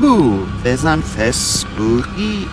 Ooh, there's an spooky.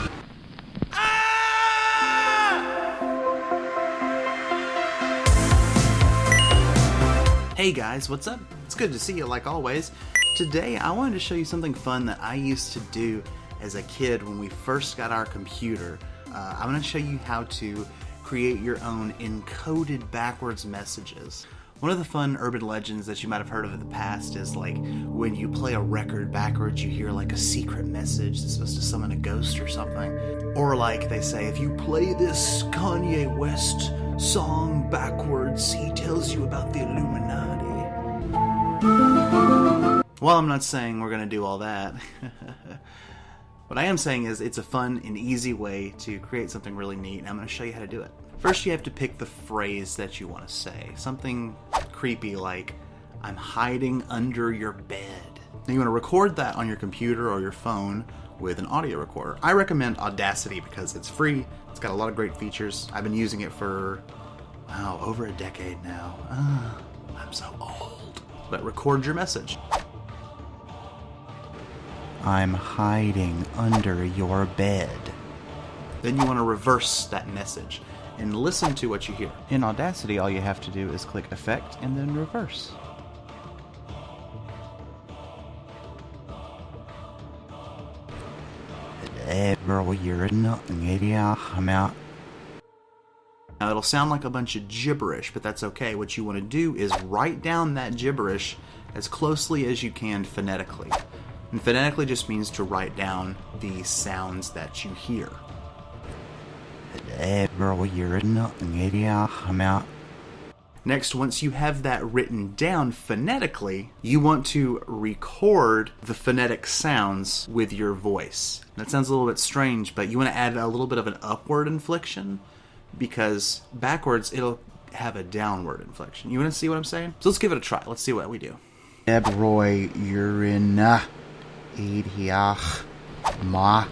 Hey guys, what's up? It's good to see you like always. Today I wanted to show you something fun that I used to do as a kid when we first got our computer. I'm going to show you how to create your own encoded backwards messages. One of the fun urban legends that you might have heard of in the past is like when you play a record backwards, you hear like a secret message that's supposed to summon a ghost or something. Or like they say, if you play this Kanye West song backwards, he tells you about the Illuminati. Well, I'm not saying we're going to do all that. What I am saying is it's a fun and easy way to create something really neat, and I'm going to show you how to do it. First, you have to pick the phrase that you want to say. Something creepy like, I'm hiding under your bed. Now you want to record that on your computer or your phone with an audio recorder. I recommend Audacity because it's free. It's got a lot of great features. I've been using it for, wow, over a decade now. I'm so old. But record your message. I'm hiding under your bed. Then you want to reverse that message and listen to what you hear. In Audacity, all you have to do is click Effect and then Reverse. Hey, girl, you're nothing, idiot. I'm out. Now, it'll sound like a bunch of gibberish, but that's okay. What you want to do is write down that gibberish as closely as you can phonetically. And phonetically just means to write down the sounds that you hear. Hey, girl, you're nothing, idiot. I'm out. Next, once you have that written down phonetically, you want to record the phonetic sounds with your voice. That sounds a little bit strange, but you want to add a little bit of an upward inflection because backwards it'll have a downward inflection. You want to see what I'm saying? So let's give it a try. Let's see what we do. Roy, you're in idiot. Ma.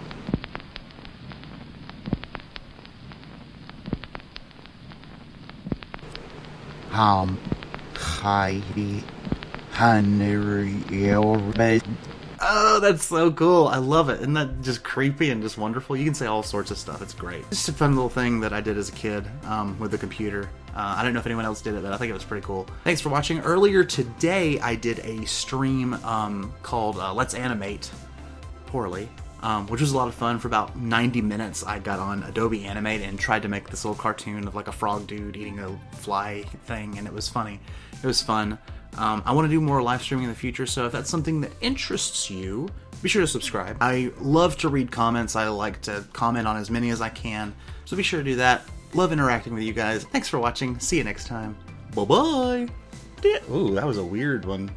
Heidi, oh, that's so cool. I love it. Isn't that just creepy and just wonderful? You can say all sorts of stuff. It's great. Just a fun little thing that I did as a kid with the computer. I don't know if anyone else did it, but I think it was pretty cool. Thanks for watching. Earlier today, I did a stream called Let's Animate Poorly. Which was a lot of fun. For about 90 minutes, I got on Adobe Animate and tried to make this little cartoon of like a frog dude eating a fly thing, and it was funny. It was fun. I want to do more live streaming in the future, so if that's something that interests you, be sure to subscribe. I love to read comments. I like to comment on as many as I can, so be sure to do that. Love interacting with you guys. Thanks for watching. See you next time. Bye-bye. Ooh, that was a weird one.